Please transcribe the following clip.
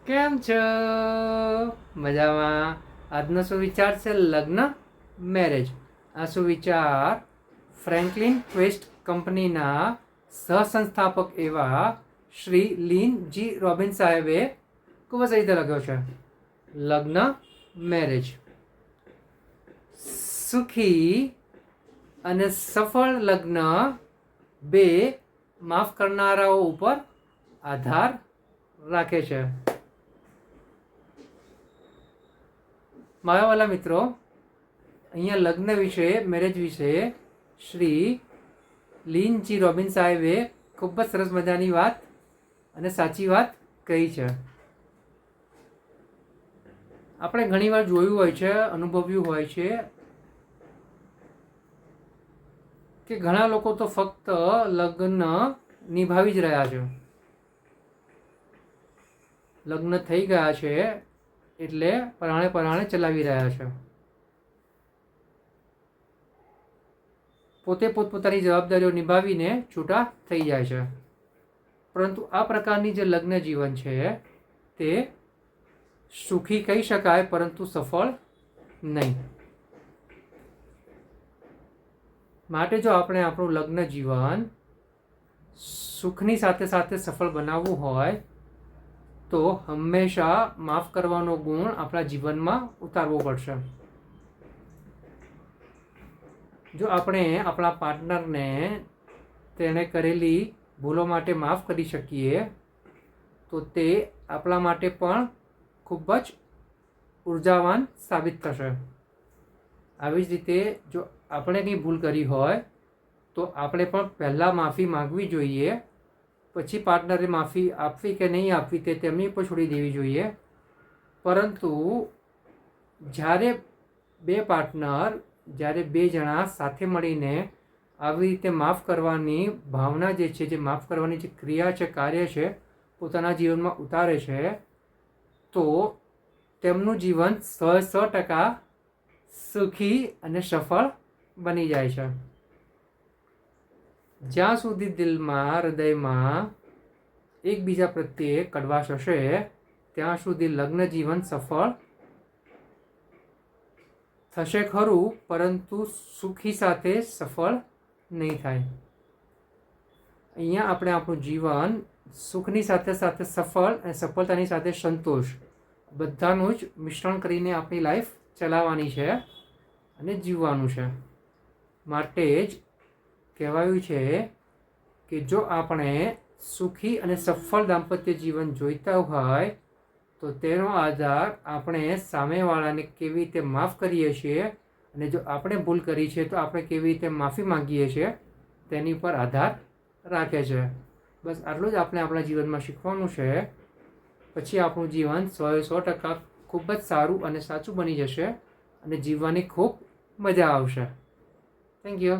કેમ છો? મજામાં? આજનો સુવિચાર છે લગ્ન મેરેજ. આ સુવિચાર ફ્રેન્કલિન ટ્વિસ્ટ કંપનીના સહસંસ્થાપક એવા શ્રી લીન જી રોબિન સાહેબે ખૂબ જ રીતે લખ્યો છે. લગ્ન મેરેજ, સુખી અને સફળ લગ્ન બે માફ કરનારાઓ ઉપર આધાર રાખે છે. મારા વાલા મિત્રો, અહીંયા લગ્ન વિશે, મેરેજ વિશે શ્રી લીન જી રોબિન સાહેબે ખૂબ જ સરસ મજાની વાત અને સાચી વાત કહી છે. આપણે ઘણીવાર જોયું હોય છે, અનુભવ્યું હોય છે કે ઘણા લોકો તો ફક્ત લગ્ન નિભાવી જ રહ્યા છે. લગ્ન થઈ ગયા છે એટલે પરાણે ચલાવી રહ્યા છે. પોતે પોતપોતાની જવાબદારીઓ નિભાવીને છૂટા થઈ જાય છે. પરંતુ આ પ્રકારની જે લગ્ન જીવન છે તે સુખી કહી શકાય, પરંતુ સફળ નહીં. માટે જો આપણે આપણું લગ્ન જીવન સુખની સાથે સાથે સફળ બનાવવું હોય તો હંમેશા માફ કરવાનો ગુણ આપણા જીવનમાં ઉતારવો પડશે. જો આપણે આપણા પાર્ટનરને તેણે કરેલી ભૂલો માટે માફ કરી શકીએ તો તે આપણા માટે પણ ખૂબ જ ઉર્જાવાન સાબિત થશે. આવી જ રીતે જો આપણે કંઈ ભૂલ કરી હોય તો આપણે પણ પહેલાં માફી માગવી જોઈએ, પછી પાર્ટનરે માફી આપવી કે નહીં આપવી તે તેમની પર છોડી દેવી જોઈએ. પરંતુ જ્યારે બે જણા સાથે મળીને આવી રીતે માફ કરવાની ભાવના જે છે, જે માફ કરવાની જે ક્રિયા છે, કાર્ય છે, પોતાના જીવનમાં ઉતારે છે તો તેમનું જીવન 100% સુખી અને સફળ બની જાય છે. જ્યાં સુધી દિલમાં, હૃદયમાં એકબીજા પ્રત્યે કડવાશ હશે ત્યાં સુધી લગ્ન જીવન સફળ થશે ખરું, પરંતુ સુખી સાથે સફળ નહીં થાય. અહીંયા આપણે આપણું જીવન સુખની સાથે સાથે સફળ અને સફળતાની સાથે સંતોષ બધાનું જ મિશ્રણ કરીને આપણી લાઈફ ચલાવવાની છે અને જીવવાનું છે. માટે જ કહેવાયું છે કે જો આપણે સુખી અને સફળ દાંપત્ય જીવન જોઈતા હોય તો તેનો આધાર આપણે સામેવાળાને કેવી રીતે માફ કરીએ છીએ અને જો આપણે ભૂલ કરી છે તો આપણે કેવી રીતે માફી માંગીએ છીએ તેની પર આધાર રાખે છે. બસ આટલું જ આપણે આપણા જીવનમાં શીખવાનું છે. પછી આપણું જીવન 100% ખૂબ જ સારું અને સાચું બની જશે અને જીવવાની ખૂબ મજા આવશે. Thank you.